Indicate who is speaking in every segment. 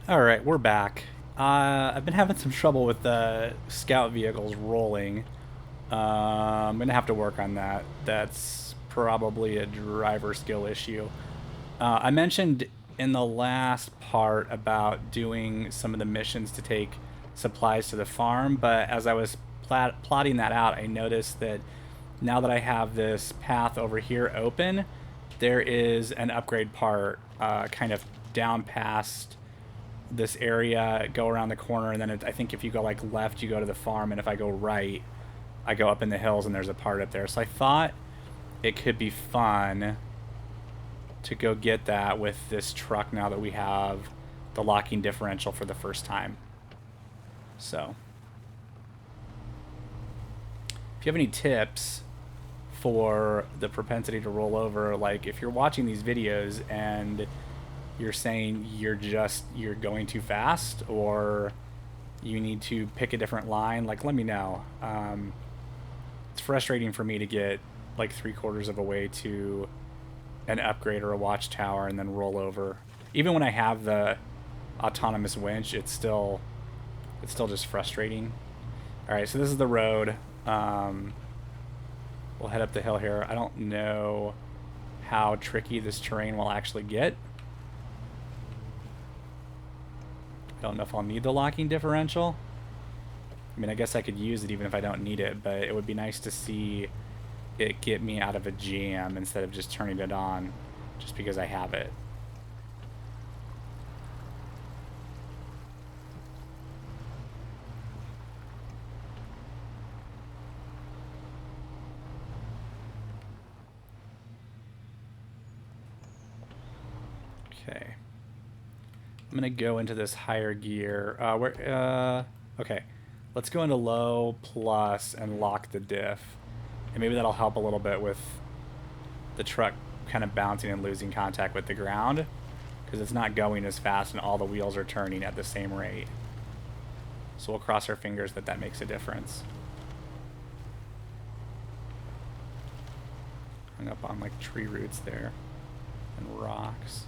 Speaker 1: Alright, we're back. I've been having some trouble with the scout vehicles rolling. I'm going to have to work on that. That's probably a driver skill issue. I mentioned in the last part about doing some of the missions to take supplies to the farm, but as I was plotting that out, I noticed that now that I have this path over here open, there is an upgrade part kind of down past this area, go around the corner, and then I think if you go like left, you go to the farm, and if I go right, I go up in the hills, and there's a part up there. So I thought it could be fun to go get that with this truck now that we have the locking differential for the first time. So if you have any tips for the propensity to roll over, like if you're watching these videos and you're saying you're going too fast, or you need to pick a different line, like let me know. It's frustrating for me to get like 3/4 of a way to an upgrade or a watchtower and then roll over. Even when I have the autonomous winch, it's still just frustrating. All right, so this is the road. We'll head up the hill here. I don't know how tricky this terrain will actually get. I don't know if I'll need the locking differential. I mean, I guess I could use it even if I don't need it, but it would be nice to see it get me out of a jam instead of just turning it on just because I have it. Okay. I'm gonna go into this higher gear. Okay. Let's go into low plus and lock the diff. And maybe that'll help a little bit with the truck kind of bouncing and losing contact with the ground, because it's not going as fast and all the wheels are turning at the same rate. So we'll cross our fingers that that makes a difference. Hung up on like tree roots there and rocks.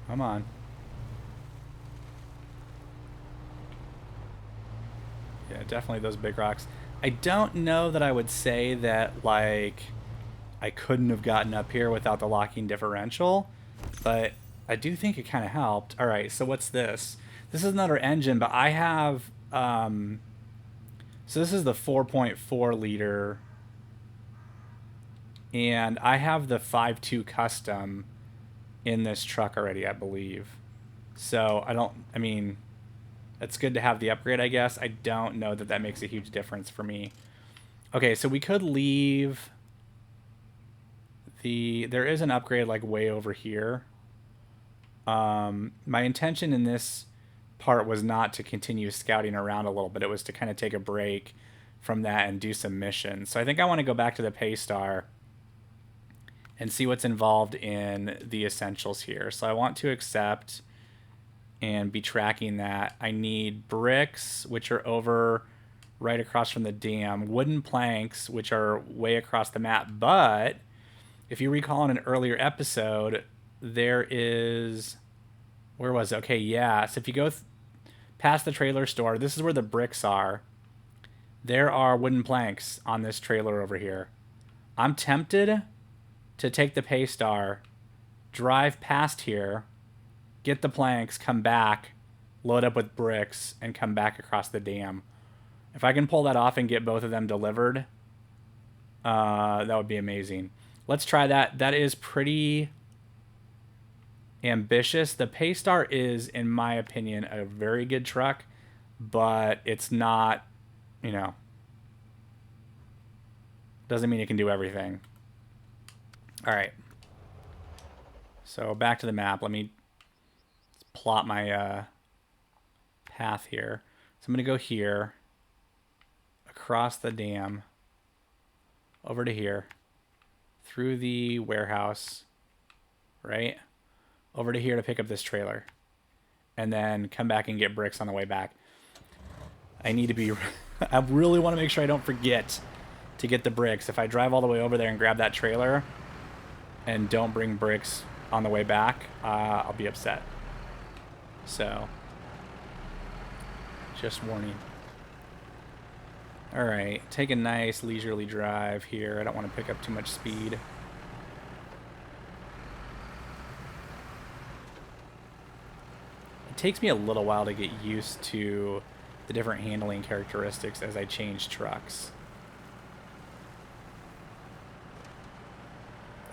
Speaker 1: Come on. Yeah, definitely those big rocks. I don't know that I would say that, like, I couldn't have gotten up here without the locking differential, but I do think it kind of helped. All right, so what's this? This is another engine, but I have, so this is the 4.4 liter, and I have the 5.2 custom in this truck already, I believe. So I mean, it's good to have the upgrade, I guess. I don't know that that makes a huge difference for me. Okay, so we could leave there is an upgrade like way over here. My intention in this part was not to continue scouting around a little bit. It was to kind of take a break from that and do some missions. So I think I want to go back to the Paystar and see what's involved in the essentials here. So I want to accept and be tracking that. I need bricks, which are over right across from the dam, wooden planks, which are way across the map. But if you recall in an earlier episode, there is, where was it? Okay, yeah. So if you go past the trailer store, this is where the bricks are. There are wooden planks on this trailer over here. I'm tempted to take the Paystar, drive past here, get the planks, come back, load up with bricks, and come back across the dam. If I can pull that off and get both of them delivered, that would be amazing. Let's try that. That is pretty ambitious. The Paystar is, in my opinion, a very good truck, but it's not, you know, doesn't mean it can do everything. All right. So back to the map. Let me plot my path here. So I'm going to go here, across the dam, over to here, through the warehouse, right? Over to here to pick up this trailer. And then come back and get bricks on the way back. I need to be... I really want to make sure I don't forget to get the bricks. If I drive all the way over there and grab that trailer, and don't bring bricks on the way back, I'll be upset. So, just warning. Alright, take a nice leisurely drive here. I don't want to pick up too much speed. It takes me a little while to get used to the different handling characteristics as I change trucks.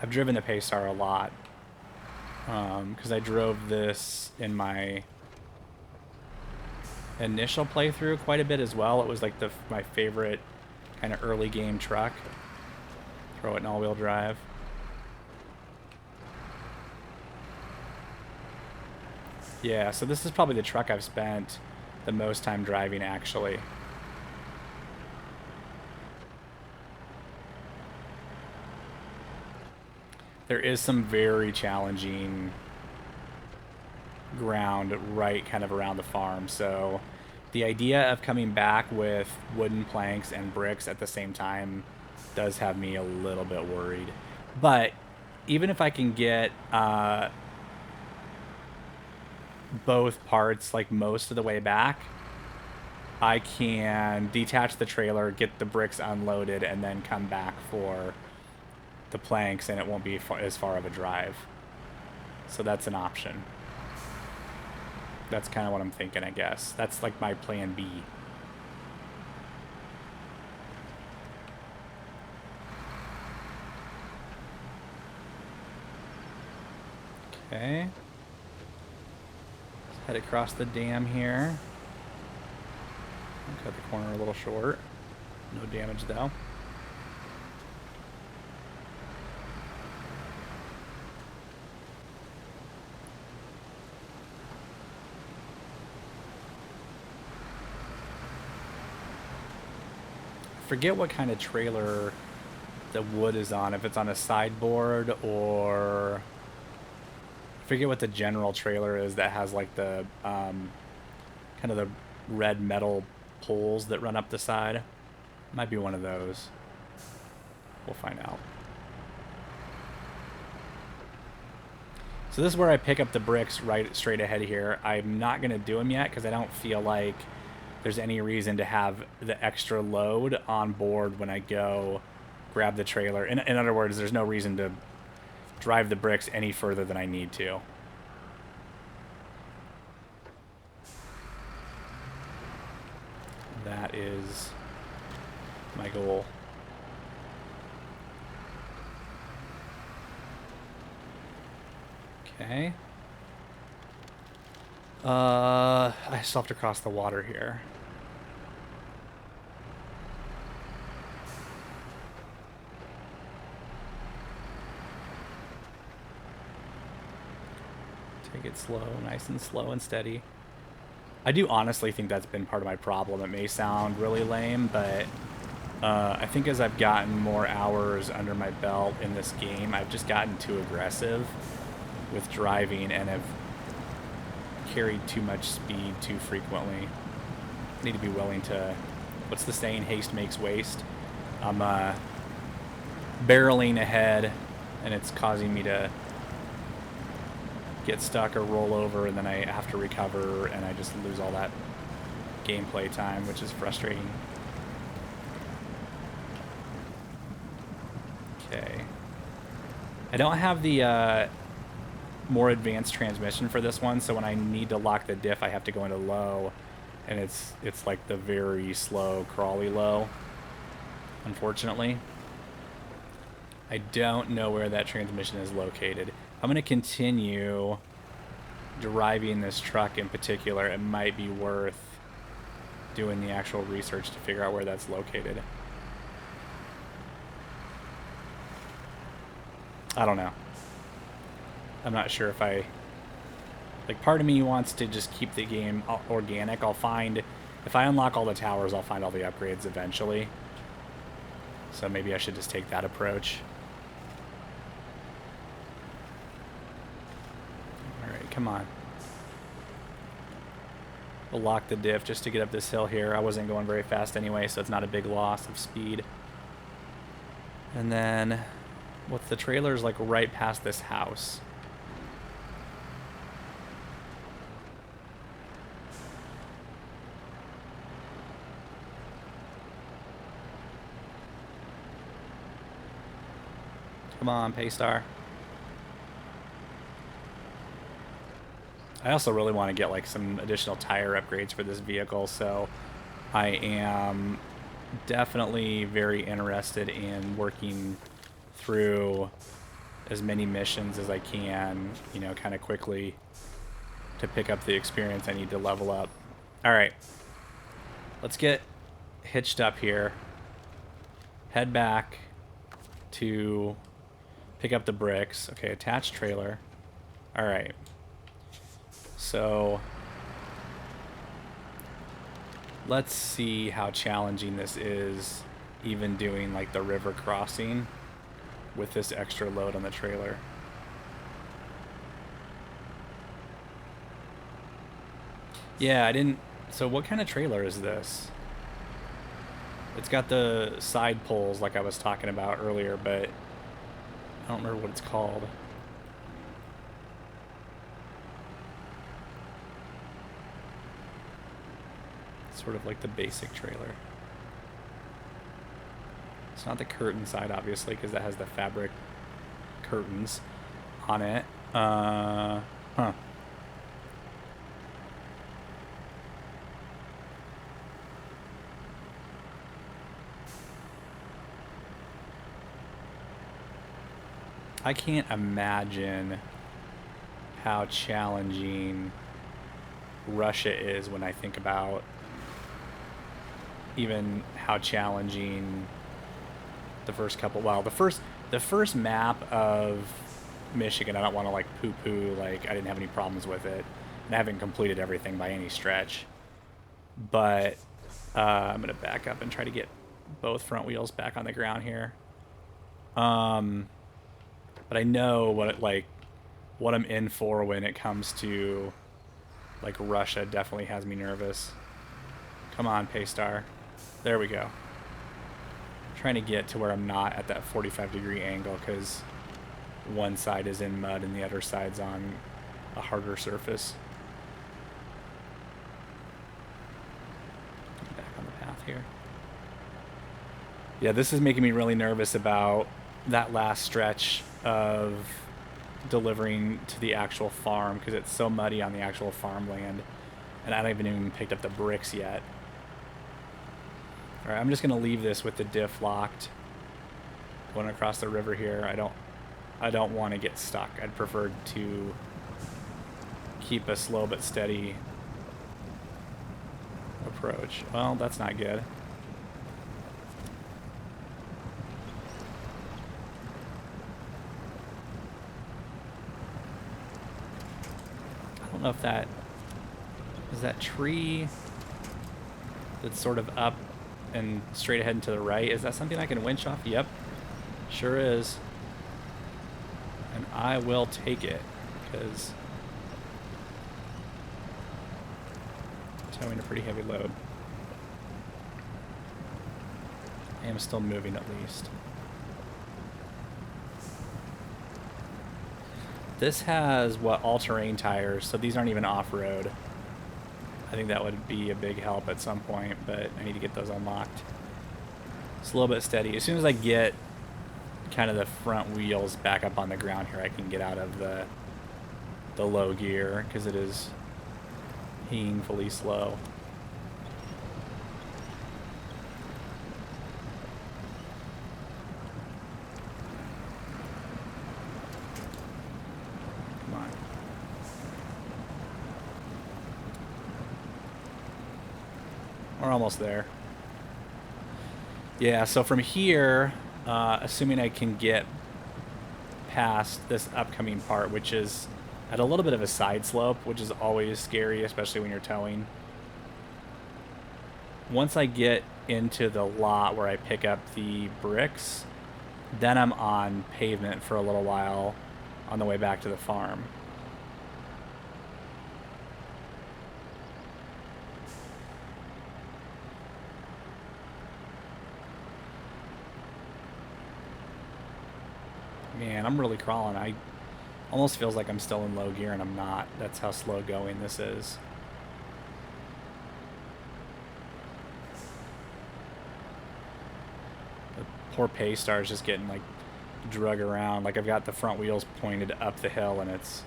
Speaker 1: I've driven the Paystar a lot because I drove this in my initial playthrough quite a bit as well. It was like my favorite kind of early game truck. Throw it in all-wheel drive. Yeah, so this is probably the truck I've spent the most time driving, actually. There is some very challenging ground right kind of around the farm, so the idea of coming back with wooden planks and bricks at the same time does have me a little bit worried. But even if I can get both parts like most of the way back, I can detach the trailer, get the bricks unloaded, and then come back for the planks, and it won't be as far of a drive. So that's an option. That's kind of what I'm thinking, I guess. That's like my plan B. Okay. Let's head across the dam here. Cut the corner a little short. No damage though. Forget what kind of trailer the wood is on, if it's on a sideboard or I forget what the general trailer is that has like the kind of the red metal poles that run up the side. Might be one of those. We'll find out. So this is where I pick up the bricks right straight ahead here. I'm not going to do them yet because I don't feel like there's any reason to have the extra load on board when I go grab the trailer. In other words, there's no reason to drive the bricks any further than I need to. That is my goal. Okay. I still have to cross the water here. Take it slow, nice and slow and steady. I do honestly think that's been part of my problem. It may sound really lame, but I think as I've gotten more hours under my belt in this game, I've just gotten too aggressive with driving and have carried too much speed too frequently. I need to be willing to, what's the saying, haste makes waste. I'm barreling ahead and it's causing me to get stuck or roll over, and then I have to recover and I just lose all that gameplay time, which is frustrating. Okay. I don't have the more advanced transmission for this one, so when I need to lock the diff I have to go into low, and it's like the very slow crawly low, unfortunately. I don't know where that transmission is located. I'm going to continue driving this truck in particular. It might be worth doing the actual research to figure out where that's located. I don't know. I'm not sure if I... Like, part of me wants to just keep the game organic. I'll find... If I unlock all the towers, I'll find all the upgrades eventually. So maybe I should just take that approach. Alright, come on. We'll lock the diff just to get up this hill here. I wasn't going very fast anyway, so it's not a big loss of speed. And then With the trailers like right past this house. Come on, Paystar. I also really want to get like some additional tire upgrades for this vehicle, so I am definitely very interested in working through as many missions as I can, you know, kind of quickly to pick up the experience I need to level up. All right, let's get hitched up here. Head back to pick up the bricks. Okay, attach trailer. All right. So let's see how challenging this is, even doing like the river crossing with this extra load on the trailer. Yeah, I didn't... So what kind of trailer is this? It's got the side pulls like I was talking about earlier, but I don't remember what it's called. Sort of like the basic trailer. It's not the curtain side, obviously, because that has the fabric curtains on it. Huh. I can't imagine how challenging Russia is when I think about even how challenging the first couple... Well, the first map of Michigan, I don't want to like poo-poo, like I didn't have any problems with it, and I haven't completed everything by any stretch. But I'm gonna back up and try to get both front wheels back on the ground here. But I know what I'm in for when it comes to like Russia. Definitely has me nervous. Come on, Paystar. There we go. I'm trying to get to where I'm not at that 45-degree angle because one side is in mud and the other side's on a harder surface. Get back on the path here. Yeah, this is making me really nervous about that last stretch of delivering to the actual farm because it's so muddy on the actual farmland, and I haven't even picked up the bricks yet. All right, I'm just gonna leave this with the diff locked, going across the river here. I don't want to get stuck. I'd prefer to keep a slow but steady approach. Well, that's not good. I don't know if that is that tree that's sort of up and straight ahead and to the right. Is that something I can winch off? Yep, sure is. And I will take it because I'm towing a pretty heavy load. I am still moving at least. This has, what, all-terrain tires, so these aren't even off-road. I think that would be a big help at some point, but I need to get those unlocked. It's a little bit steady. As soon as I get kind of the front wheels back up on the ground here, I can get out of the low gear, because it is painfully slow. We're almost there. Yeah, so from here, assuming I can get past this upcoming part, which is at a little bit of a side slope, which is always scary, especially when you're towing. Once I get into the lot where I pick up the bricks, then I'm on pavement for a little while on the way back to the farm. Man, I'm really crawling. I almost feels like I'm still in low gear and I'm not. That's how slow going this is. The poor Paystar is just getting like drug around. Like I've got the front wheels pointed up the hill and it's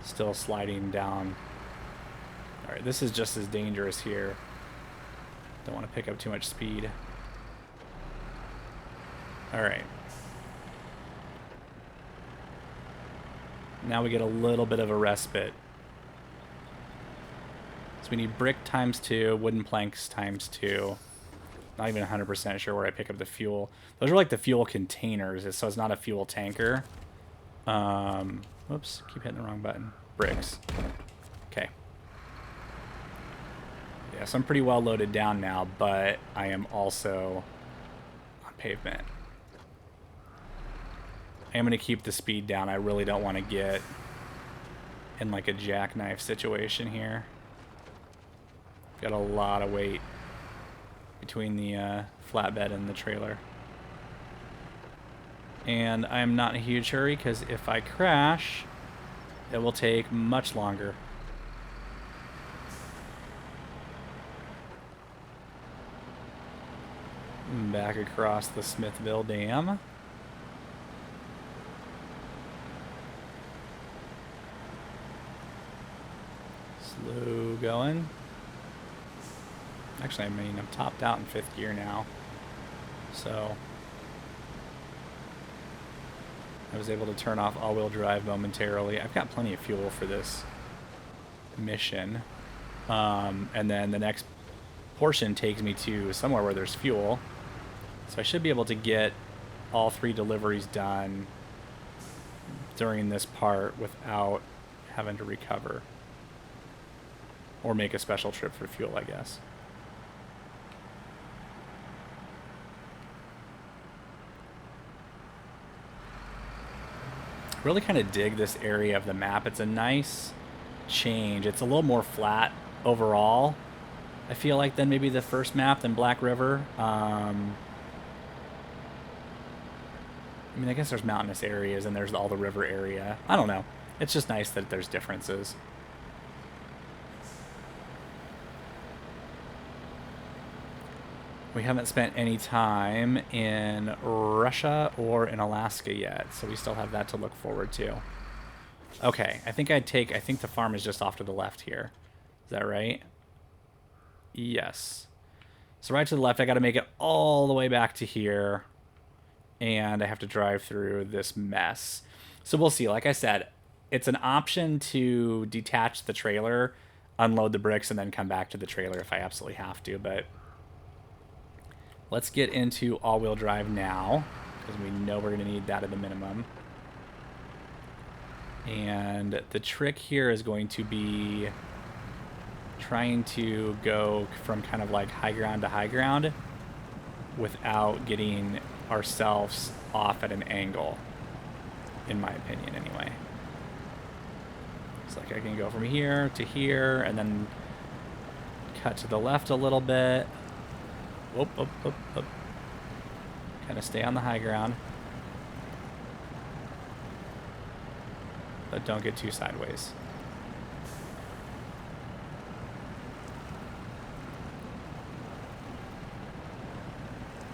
Speaker 1: still sliding down. Alright, this is just as dangerous here. Don't want to pick up too much speed. Alright. Now we get a little bit of a respite. So we need brick times 2, wooden planks times 2. Not even 100% sure where I pick up the fuel. Those are like the fuel containers, so it's not a fuel tanker. Whoops, keep hitting the wrong button. Bricks. Okay. Yeah, so I'm pretty well loaded down now, but I am also on pavement. I am going to keep the speed down. I really don't want to get in like a jackknife situation here. Got a lot of weight between the flatbed and the trailer. And I'm not in a huge hurry because if I crash, it will take much longer. Back across the Smithville Dam. Slow going. Actually, I mean, I'm topped out in 5th gear now. So I was able to turn off all-wheel drive momentarily. I've got plenty of fuel for this mission. And then the next portion takes me to somewhere where there's fuel. So I should be able to get all 3 deliveries done during this part without having to recover. Or make a special trip for fuel, I guess. Really kind of dig this area of the map. It's a nice change. It's a little more flat overall, I feel like, than maybe the first map, than Black River. I mean, I guess there's mountainous areas and there's all the river area. I don't know. It's just nice that there's differences. We haven't spent any time in Russia or in Alaska yet, so we still have that to look forward to. Okay, I think the farm is just off to the left here. Is that right? Yes. So right to the left, I got to make it all the way back to here, and I have to drive through this mess. So we'll see. Like I said, it's an option to detach the trailer, unload the bricks, and then come back to the trailer if I absolutely have to, but let's get into all-wheel drive now, because we know we're going to need that at the minimum. And the trick here is going to be trying to go from kind of like high ground to high ground without getting ourselves off at an angle, in my opinion anyway. It's like I can go from here to here and then cut to the left a little bit. Whoop, whoop, whoop, whoop. Kind of stay on the high ground. But don't get too sideways.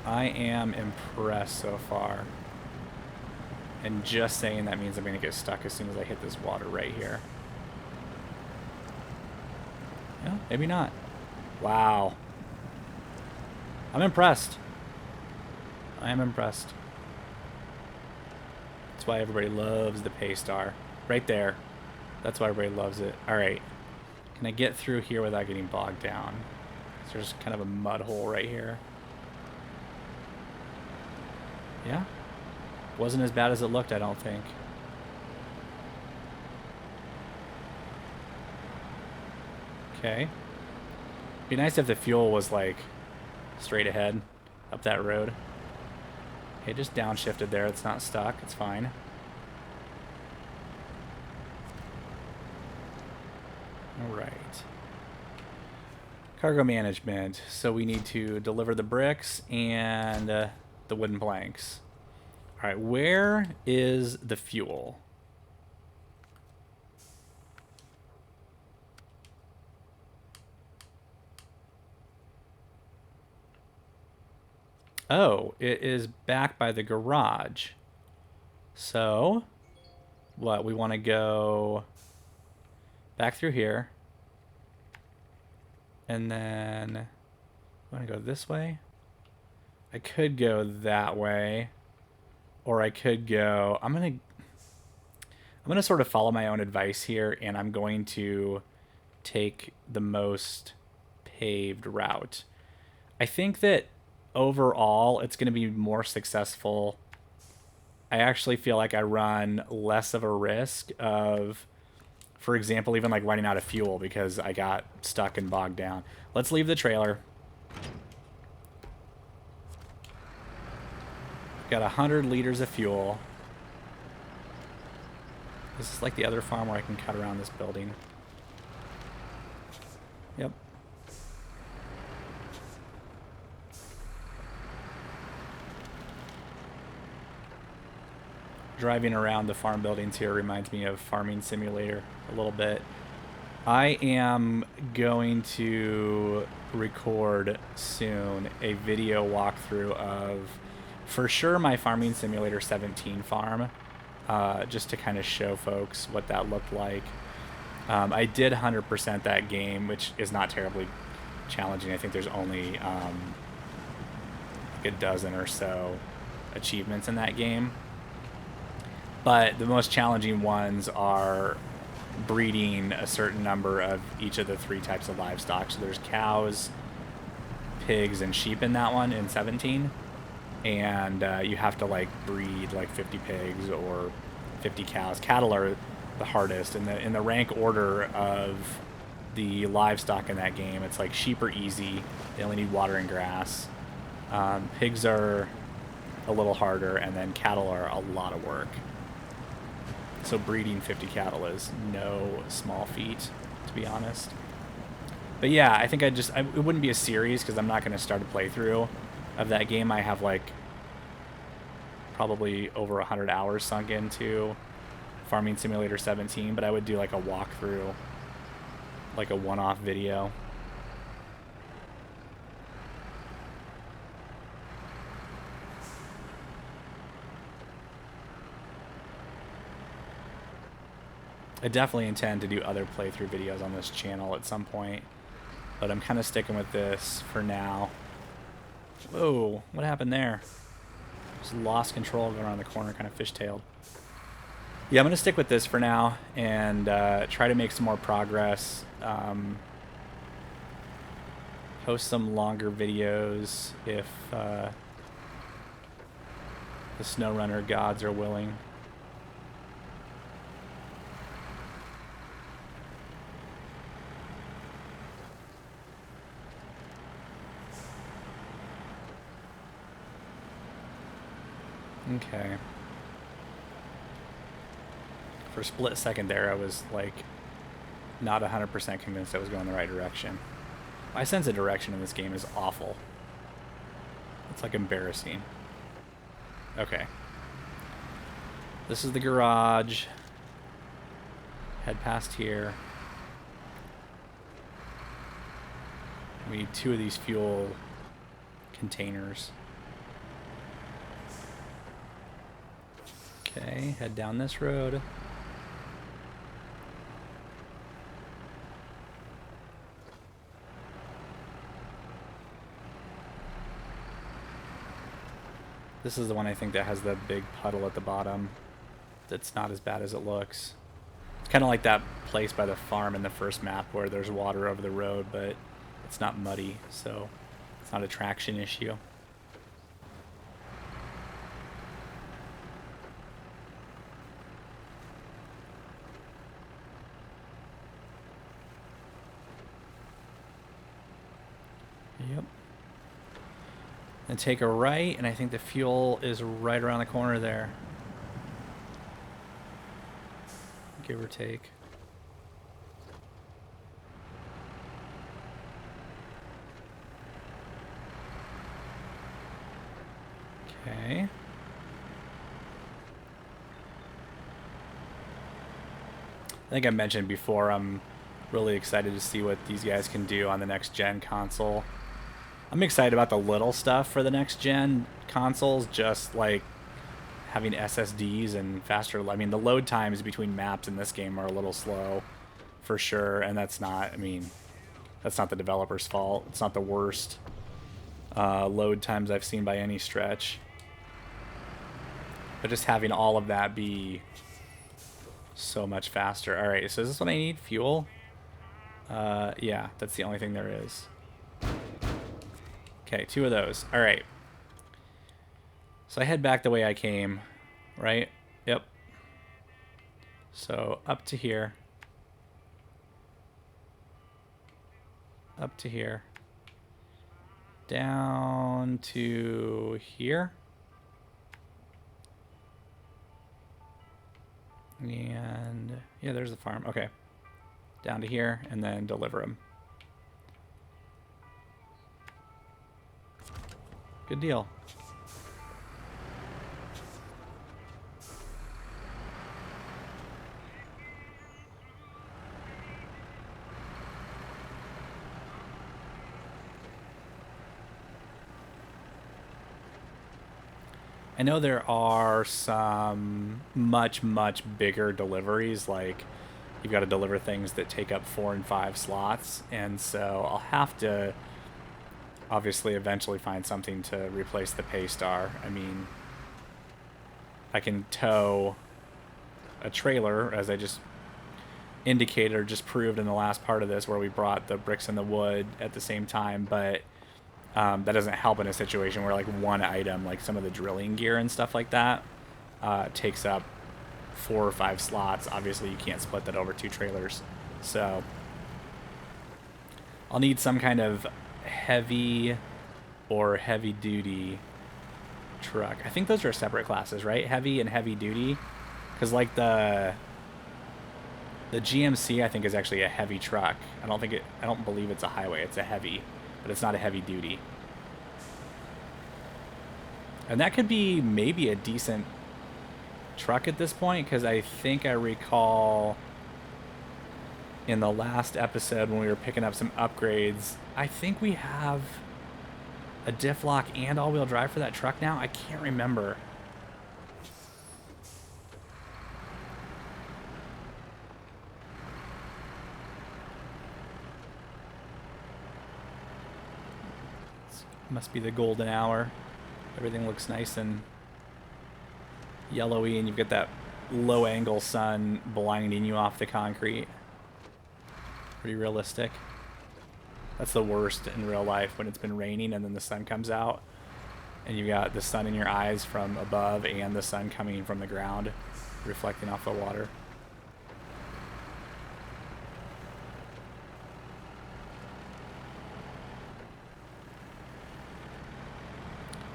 Speaker 1: I am impressed so far. And just saying that means I'm going to get stuck as soon as I hit this water right here. Yeah, maybe not. Wow. I'm impressed. I am impressed. That's why everybody loves the Paystar. Right there. That's why everybody loves it. Alright. Can I get through here without getting bogged down? There's kind of a mud hole right here. Yeah. Wasn't as bad as it looked, I don't think. Okay. Be nice if the fuel was like straight ahead up that road. Okay, just downshifted there. It's not stuck. It's fine. All right. Cargo management. So we need to deliver the bricks and the wooden planks. All right, where is the fuel? Oh, it is back by the garage. So, what? We want to go back through here. And then, want to go this way? I could go that way. Or I could go... I'm going to sort of follow my own advice here, and I'm going to take the most paved route. I think that overall it's going to be more successful. I actually feel like I run less of a risk of, for example, even like running out of fuel because I got stuck and bogged down. Let's leave the trailer. Got 100 liters of fuel. This is like the other farm where I can cut around this building. Yep. Driving around the farm buildings here reminds me of Farming Simulator a little bit. I am going to record soon a video walkthrough of, for sure, my Farming Simulator 17 farm, just to kind of show folks what that looked like. I did 100% that game, which is not terribly challenging. I think there's only like a dozen or so achievements in that game. But the most challenging ones are breeding a certain number of each of the 3 types of livestock. So there's cows, pigs, and sheep in that one in 17. And you have to like breed like 50 pigs or 50 cows. Cattle are the hardest. In the rank order of the livestock in that game, it's like sheep are easy. They only need water and grass. Pigs are a little harder, and then cattle are a lot of work. So breeding 50 cattle is no small feat, to be honest. But yeah, I think it wouldn't be a series because I'm not going to start a playthrough of that game. I have like probably over 100 hours sunk into Farming Simulator 17, but I would do like a walkthrough, like a one-off video. I definitely intend to do other playthrough videos on this channel at some point, but I'm kind of sticking with this for now. Whoa, what happened there? Just lost control going around the corner, kind of fishtailed. Yeah, I'm going to stick with this for now and try to make some more progress. Post some longer videos if the SnowRunner gods are willing. Okay. For a split second there, I was like not 100% convinced I was going the right direction. My sense of direction in this game is awful. It's like embarrassing. Okay. This is the garage. Head past here. We need 2 of these fuel containers. Okay, head down this road. This is the one I think that has the big puddle at the bottom. That's not as bad as it looks. It's kind of like that place by the farm in the first map where there's water over the road, but it's not muddy, so it's not a traction issue. Yep. And take a right, and I think the fuel is right around the corner there. Give or take. Okay. I think I mentioned before, I'm really excited to see what these guys can do on the next gen console. I'm excited about the little stuff for the next gen consoles, just like having SSDs and faster. I mean, the load times between maps in this game are a little slow, for sure, and that's not. I mean, that's not the developer's fault. It's not the worst load times I've seen by any stretch. But just having all of that be so much faster. All right, so is this what I need? Fuel? Yeah, that's the only thing there is. Okay, 2 of those. All right. So I head back the way I came, right? Yep. So up to here. Up to here. Down to here. And yeah, there's the farm. Okay. Down to here and then deliver them. Good deal. I know there are some much bigger deliveries, like you've got to deliver things that take up 4 and 5 slots, and so I'll have to obviously eventually find something to replace the Paystar. I mean, I can tow a trailer, as I just indicated or just proved in the last part of this, where we brought the bricks and the wood at the same time, but that doesn't help in a situation where like one item, like some of the drilling gear and stuff like that, takes up 4 or 5 slots. Obviously, you can't split that over 2 trailers. So I'll need some kind of heavy or heavy duty truck. I think those are separate classes, right? Heavy and heavy duty. Because like the GMC, I think, is actually a heavy truck. I don't believe it's a highway. It's a heavy, but it's not a heavy duty. And that could be maybe a decent truck at this point, because I think I recall in the last episode when we were picking up some upgrades, I think we have a diff lock and all-wheel drive for that truck now. I can't remember. Must be the golden hour. Everything looks nice and yellowy, and you've got that low angle sun blinding you off the concrete. Pretty realistic. That's the worst in real life, when it's been raining and then the sun comes out and you've got the sun in your eyes from above and the sun coming from the ground reflecting off the water.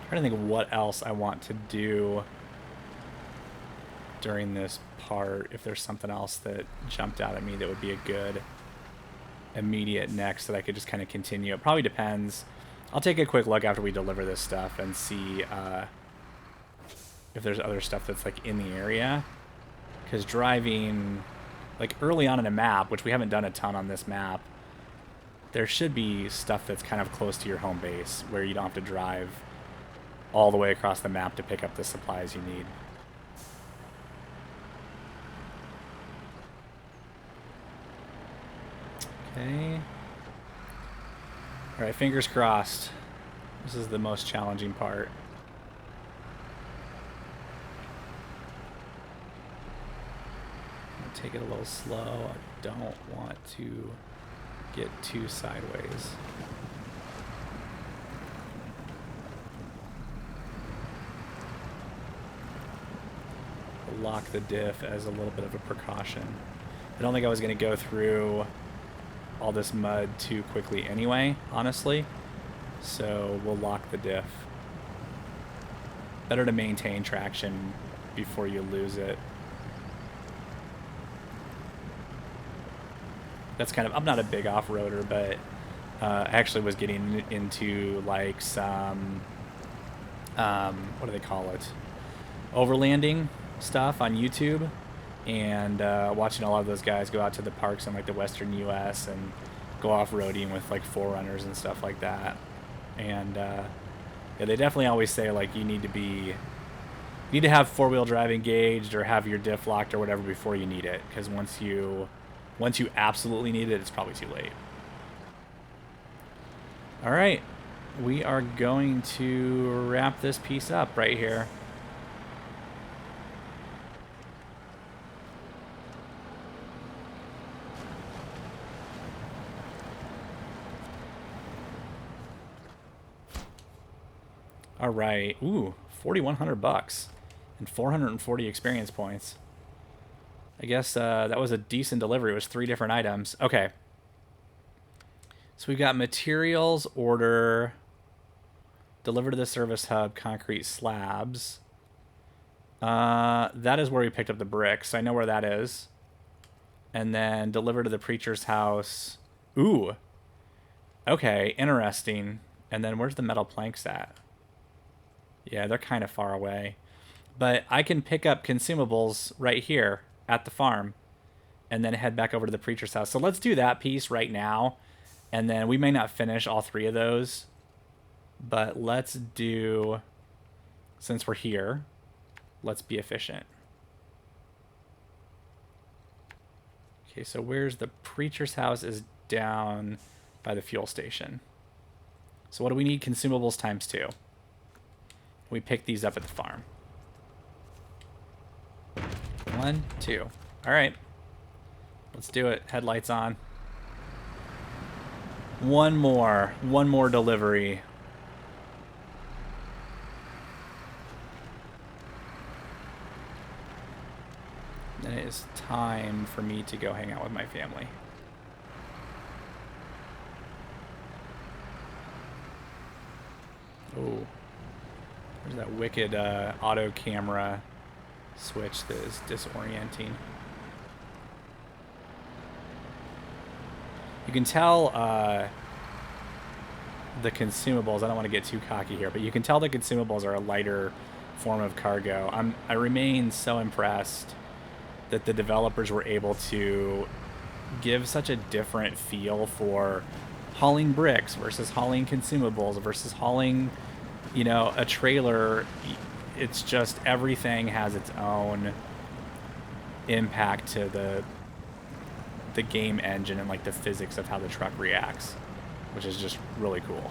Speaker 1: Trying to think of what else I want to do during this part, if there's something else that jumped out at me that would be a good immediate next that I could just kind of continue. It probably depends. I'll take a quick look after we deliver this stuff and see if there's other stuff that's like in the area, because driving like early on in a map, which we haven't done a ton on this map, there should be stuff that's kind of close to your home base where you don't have to drive all the way across the map to pick up the supplies you need. Okay. Alright, fingers crossed. This is the most challenging part. I'm gonna take it a little slow. I don't want to get too sideways. Lock the diff as a little bit of a precaution. I don't think I was going to go through all this mud too quickly anyway, honestly. So we'll lock the diff. Better to maintain traction before you lose it. That's kind of, I'm not a big off-roader, but I actually was getting into like some, what do they call it? Overlanding stuff on YouTube, and watching a lot of those guys go out to the parks in like the western U.S. and go off-roading with like 4Runners and stuff like that. And yeah, they definitely always say like you need to have four-wheel drive engaged or have your diff locked or whatever before you need it, because once you absolutely need it, it's probably too late. All right, we are going to wrap this piece up right here. All right, ooh, $4,100 and 440 experience points. I guess that was a decent delivery. It was 3 different items. Okay. So we've got materials order, deliver to the service hub, concrete slabs. That is where we picked up the bricks. I know where that is. And then deliver to the preacher's house. Ooh. Okay, interesting. And then where's the metal planks at? Yeah, they're kind of far away. But I can pick up consumables right here at the farm and then head back over to the preacher's house. So let's do that piece right now. And then we may not finish all 3 of those. But let's do, since we're here, let's be efficient. Okay, so where's the preacher's house? Is down by the fuel station. So what do we need? Consumables times 2. We pick these up at the farm. 1, 2. All right. Let's do it. Headlights on. One more delivery. Then it is time for me to go hang out with my family. Oh, there's that wicked auto camera switch that is disorienting. You can tell the consumables, I don't want to get too cocky here, but you can tell the consumables are a lighter form of cargo. I remain so impressed that the developers were able to give such a different feel for hauling bricks versus hauling consumables versus hauling, you know, a trailer. It's just everything has its own impact to the game engine and like the physics of how the truck reacts, which is just really cool.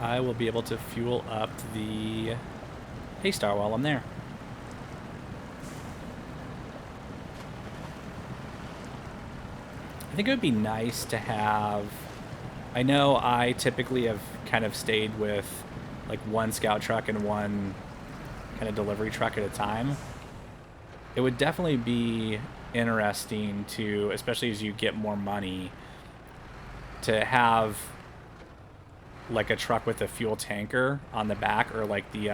Speaker 1: I will be able to fuel up the Paystar while I'm there. I think it would be nice to have, I know I typically have kind of stayed with like one scout truck and one kind of delivery truck at a time. It would definitely be interesting to, especially as you get more money, to have like a truck with a fuel tanker on the back, or like the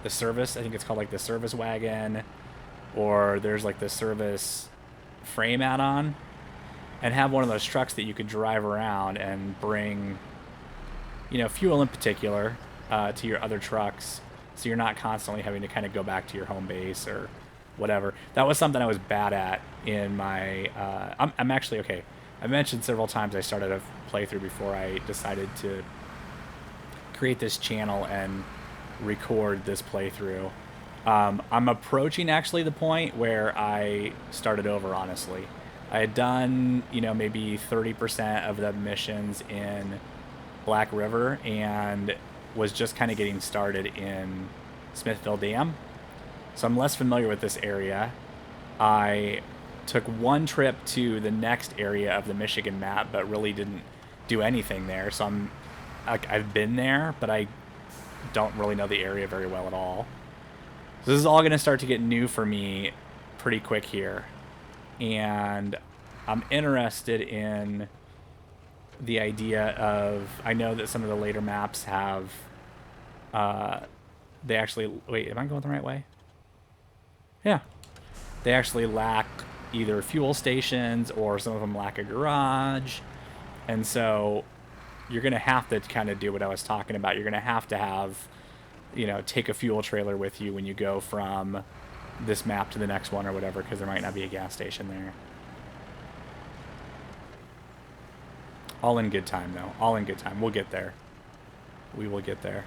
Speaker 1: service, I think it's called like the service wagon, or there's like the service frame add-on, and have one of those trucks that you could drive around and bring, you know, fuel in particular to your other trucks, so you're not constantly having to kind of go back to your home base or whatever. That was something I was bad at in my I'm actually, okay, I mentioned several times I started a playthrough before I decided to create this channel and record this playthrough. I'm approaching actually the point where I started over, honestly. I had done, you know, maybe 30% of the missions in Black River and was just kind of getting started in Smithville Dam. So I'm less familiar with this area. I took one trip to the next area of the Michigan map, but really didn't do anything there. So I've been there, but I don't really know the area very well at all. So this is all going to start to get new for me pretty quick here. And I'm interested in the idea of, I know that some of the later maps have, they actually, wait, am I going the right way? Yeah. They actually lack either fuel stations, or some of them lack a garage. And so you're going to have to kind of do what I was talking about. You're going to have, you know, take a fuel trailer with you when you go from this map to the next one or whatever, because there might not be a gas station there. All in good time, though. All in good time. We'll get there. We will get there.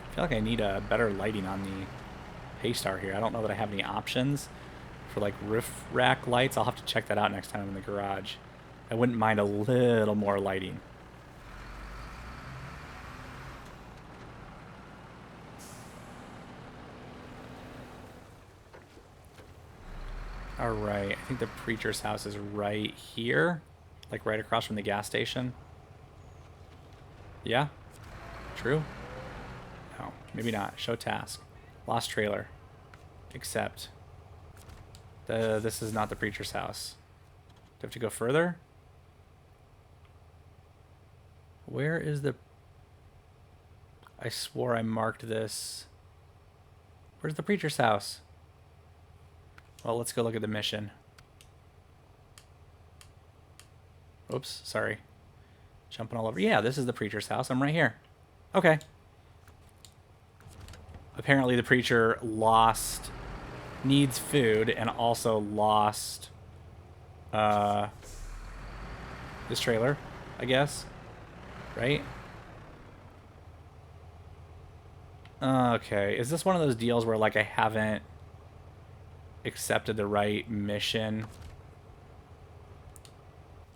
Speaker 1: I feel like I need a better lighting on the Paystar here. I don't know that I have any options for like roof rack lights. I'll have to check that out next time I'm in the garage. I wouldn't mind a little more lighting. All right, I think the preacher's house is right here, like right across from the gas station. Yeah? True? No, maybe not. Show task. Lost trailer. Accept. This is not the preacher's house. Do I have to go further? Where is the... I swore I marked this. Where's the preacher's house? Well, let's go look at the mission. Oops, sorry. Jumping all over. Yeah, this is the preacher's house. I'm right here. Okay. Apparently the preacher needs food and also lost this trailer, I guess. Right? Okay. Is this one of those deals where, like, I haven't accepted the right mission?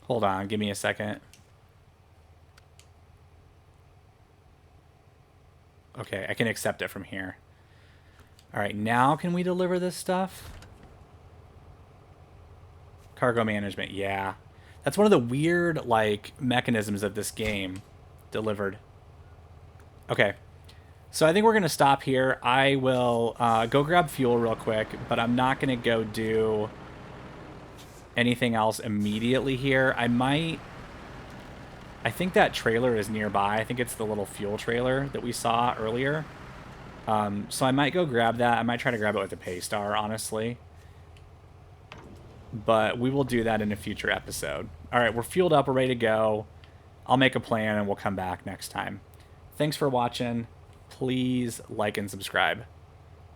Speaker 1: Hold on, give me a second. Okay, I can accept it from here. Alright, now can we deliver this stuff? Cargo management, yeah. That's one of the weird, like, mechanisms of this game. Delivered. Okay. So I think we're going to stop here. I will go grab fuel real quick, but I'm not going to go do anything else immediately here. I think that trailer is nearby. I think it's the little fuel trailer that we saw earlier. So I might go grab that. I might try to grab it with the Paystar, honestly. But we will do that in a future episode. All right, we're fueled up. We're ready to go. I'll make a plan and we'll come back next time. Thanks for watching. Please like and subscribe.